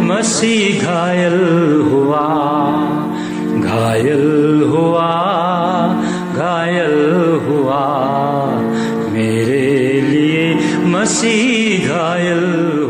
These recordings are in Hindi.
मसीह घायल हुआ, घायल हुआ, घायल हुआ, मेरे लिए मसीह घायल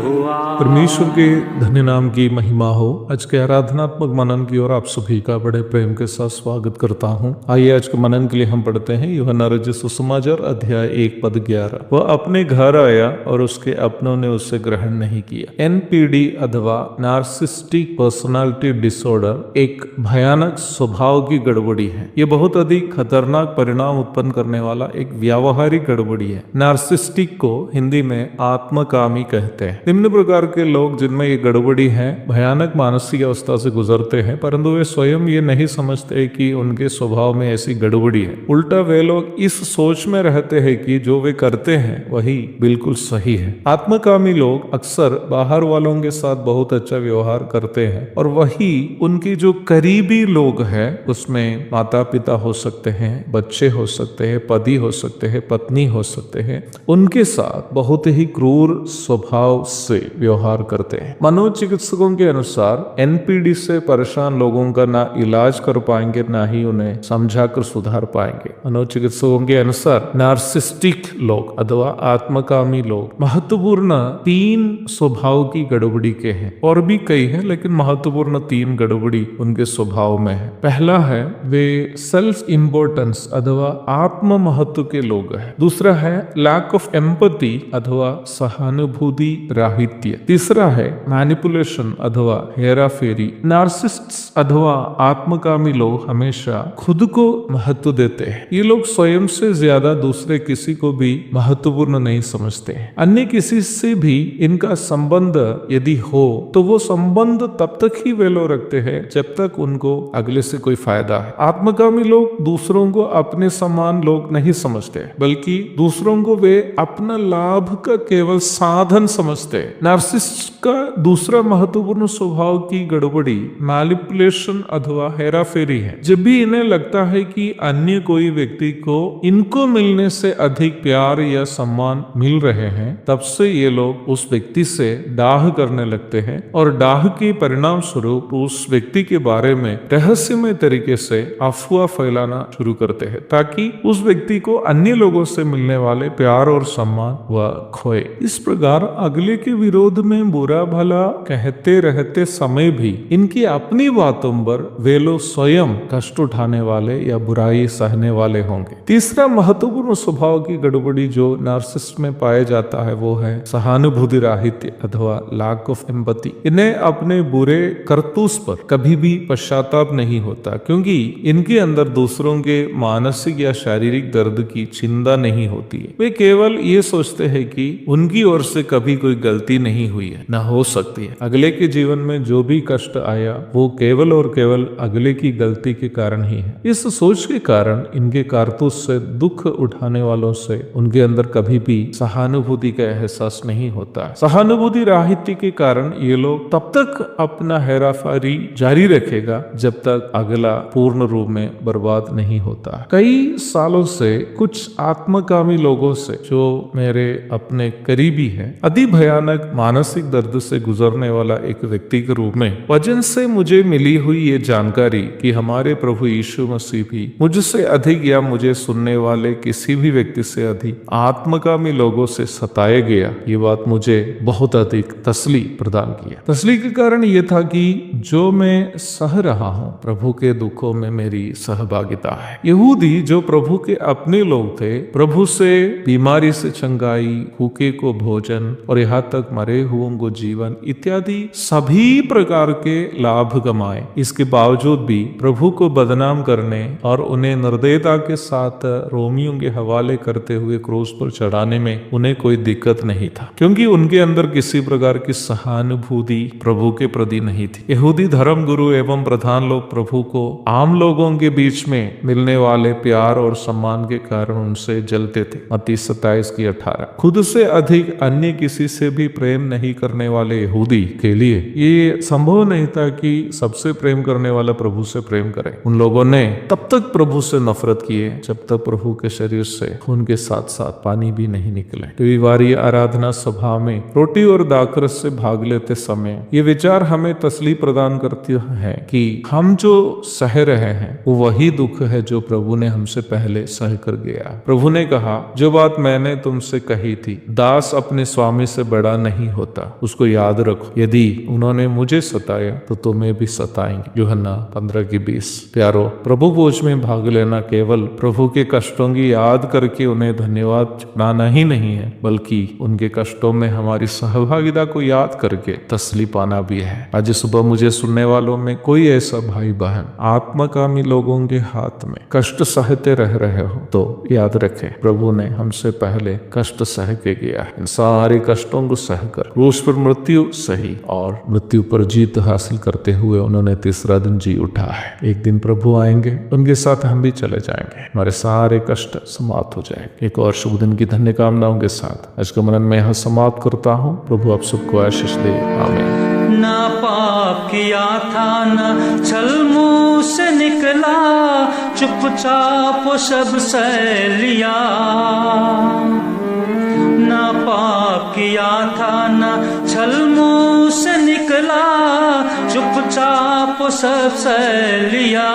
हुआ। परमेश्वर के धन्य नाम की महिमा हो। आज के आराधनात्मक मनन की ओर आप सभी का बड़े प्रेम के साथ स्वागत करता हूं। आइए आज के मनन के लिए हम पढ़ते हैं यूहन्ना रचित सुसमाचार अध्याय 1 पद 11। वह अपने घर आया और उसके अपनों ने उसे ग्रहण नहीं किया। एनपीडी अथवा नार्सिस्टिक पर्सनालिटी डिसऑर्डर एक भयानक स्वभाव की गड़बड़ी है। ये बहुत अधिक खतरनाक परिणाम उत्पन्न करने वाला एक व्यावहारिक गड़बड़ी है। नार्सिस्टिक को हिंदी में आत्मकामी कहते हैं। निम्न प्रकार के लोग जिनमें ये गड़बड़ी है भयानक मानसिक अवस्था से गुजरते हैं, परंतु वे स्वयं ये नहीं समझते कि उनके स्वभाव में ऐसी गड़बड़ी है। उल्टा वे लोग इस सोच में रहते हैं कि जो वे करते हैं वही बिल्कुल सही है। आत्मकामी लोग अक्सर बाहर वालों के साथ बहुत अच्छा व्यवहार करते हैं और वही उनकी जो करीबी लोग हैं उसमें माता पिता हो सकते हैं, बच्चे हो सकते हैं, पति हो सकते हैं, पत्नी हो सकते हैं, उनके साथ बहुत ही क्रूर स्वभाव से व्यवहार करते हैं। मनोचिकित्सकों के अनुसार एनपीडी से परेशान लोगों का ना इलाज कर पाएंगे ना ही उन्हें समझाकर सुधार पाएंगे। मनोचिकित्सकों के अनुसार नार्सिस्टिक लोग अथवा आत्मकामी लोग महत्वपूर्ण 3 स्वभाव की गड़बड़ी के हैं। और भी कई है लेकिन महत्वपूर्ण 3 गड़बड़ी उनके स्वभाव में है। पहला है वे सेल्फ इम्पोर्टेंस अथवा आत्म महत्व के लोग हैं। दूसरा है लैक ऑफ एम्पैथी अथवा सहानुभूति राहित्य। तीसरा है मैनिपुलेशन अथवा हेराफेरी। नार्सिसिस्ट अथवा आत्मकामी लोग हमेशा खुद को महत्व देते हैं। ये लोग स्वयं से ज्यादा दूसरे किसी को भी महत्वपूर्ण नहीं समझते हैं। अन्य किसी से भी इनका संबंध यदि हो तो वो संबंध तब तक ही वैल्यू रखते हैं जब तक उनको अगले से कोई फायदा है। आत्मकामी लोग दूसरों को अपने समान लोग नहीं समझते बल्कि दूसरों को वे अपना लाभ का केवल साधन समझते हैं। नार्सिसिस्ट का दूसरा महत्वपूर्ण स्वभाव की गड़बड़ी मैनिपुलेशन अथवा हेराफेरी है। जब भी इन्हें लगता है कि अन्य कोई व्यक्ति को इनको मिलने से अधिक प्यार या सम्मान मिल रहे हैं तब से ये लोग उस व्यक्ति से डाह करने लगते हैं और डाह के परिणाम स्वरूप उस व्यक्ति के बारे में रहस्यमय तरीके से अफवाह फैलाना शुरू करते हैं ताकि उस व्यक्ति को अन्य लोगों से मिलने वाले प्यार और सम्मान वह खोए। इस प्रकार अगले के विरोध में बुरा भला कहते रहते समय भी इनकी अपनी बातों पर वे लोग स्वयं कष्ट उठाने वाले या बुराई सहने वाले होंगे। तीसरा महत्वपूर्ण स्वभाव की गड़बड़ी जो नार्सिसिस्ट में पाया जाता है वो है सहानुभूति राहित्य अथवा लैक ऑफ एम्पैथी। इन्हें अपने बुरे करतूत पर कभी भी पश्चाताप नहीं होता क्योंकि इनके अंदर दूसरों के मानसिक या शारीरिक दर्द की चिंता नहीं होती है। वे केवल ये सोचते हैं कि उनकी ओर से कभी कोई गलती नहीं हुई है, ना हो सकती है। अगले के जीवन में जो भी कष्ट आया वो केवल और केवल अगले की गलती के कारण ही है। इस सोच के कारण इनके कारतूस से दुख उठाने वालों से उनके अंदर कभी भी सहानुभूति का एहसास नहीं होता है। सहानुभूति राहित्य के कारण ये लोग तब तक अपना हेराफेरी जारी रखेगा जब तक अगला पूर्ण रूप में बर्बाद नहीं होता। कई सालों से कुछ आत्मकामी लोगों से जो मेरे अपने करीबी है अति भयानक मानसिक दर्द से गुजरने वाला एक व्यक्ति के रूप में वचन से मुझे मिली हुई ये जानकारी कि हमारे प्रभु यीशु मसीह भी मुझसे अधिक या मुझे सुनने वाले किसी भी व्यक्ति से अधिक आत्मकामी लोगों से सताया गया, ये बात मुझे बहुत अधिक तसली प्रदान किया। तसली के कारण ये था कि जो मैं सह रहा हूँ प्रभु के दुखों में मेरी सहभागिता है। यहूदी जो प्रभु के अपने लोग थे प्रभु से बीमारी से चंगाई, भूखे को भोजन और यहाँ तक मरे हुओं लोगों को जीवन इत्यादि सभी प्रकार के लाभ कमाए, इसके बावजूद भी प्रभु को बदनाम करने और उन्हें निर्दयता के साथ रोमियों के हवाले करते हुए क्रूस पर चढ़ाने में उन्हें कोई दिक्कत नहीं था, क्योंकि उनके अंदर किसी प्रकार की सहानुभूति प्रभु के प्रति नहीं थी। यहूदी धर्म गुरु एवं प्रधान लोग प्रभु को आम लोगों के बीच में मिलने वाले प्यार और सम्मान के कारण उनसे जलते थे। मत्ती 27:18। खुद से अधिक अन्य किसी से भी प्रेम नहीं करने वाले यहूदी के लिए ये संभव नहीं था कि सबसे प्रेम करने वाला प्रभु से प्रेम करे। उन लोगों ने तब तक प्रभु से नफरत किए जब तक प्रभु के शरीर से खून के साथ साथ पानी भी नहीं निकले। रविवारी आराधना सभा में रोटी और दाखरस से भाग लेते समय ये विचार हमें तसल्ली प्रदान करते हैं कि हम जो सह रहे हैं वो वही दुख है जो प्रभु ने हमसे पहले सह कर गया। प्रभु ने कहा, जो बात मैंने तुमसे कही थी, दास अपने स्वामी से बड़ा नहीं होता, उसको याद रखो। यदि उन्होंने मुझे सताया तो तुम्हें भी सताएंगे। यूहन्ना 15:20। प्यारो, प्रभु भोज में भाग लेना केवल प्रभु के कष्टों की याद करके उन्हें धन्यवाद चुकाना ही नहीं है, बल्कि उनके कष्टों में हमारी सहभागिता को याद करके तसल्ली पाना भी है। आज सुबह मुझे सुनने वालों में कोई ऐसा भाई बहन आत्मकामी लोगों के हाथ में कष्ट सहते रह रहे हो तो याद रखें, प्रभु ने हमसे पहले कष्ट सह के गया। इन सारे कष्टों को सहकर क्रूस पर मृत्यु सही और मृत्यु पर जीत हासिल करते हुए उन्होंने तीसरा दिन जी उठा है। एक दिन प्रभु आएंगे, उनके साथ हम भी चले जाएंगे, हमारे सारे कष्ट समाप्त हो जाएंगे। एक और शुभ दिन की धन्य कामनाओं के साथ आज का मनन में यहाँ समाप्त करता हूँ। प्रभु आप सबको आशीष दे। आमीन। ना पाप किया था न छल मुंह से निकला, चुपचाप वो सब सह लिया। ना पाप किया था न छल मुंह से निकला, चुपचाप वो सब सह लिया।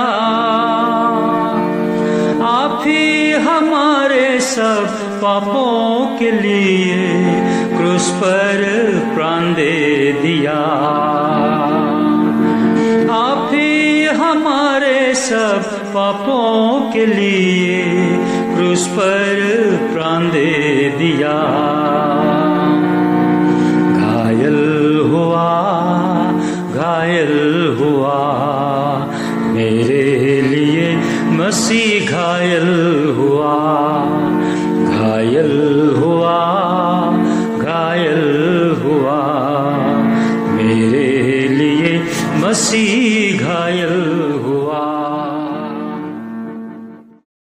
आप ही हमारे सब पापों के लिए क्रूस पर प्राण दे दिया। आप ही हमारे सब पापों के लिए क्रूस पर प्राण दे दिया। घायल हुआ, घायल हुआ, मेरे लिए मसीह घायल हुआ, घायल हुआ,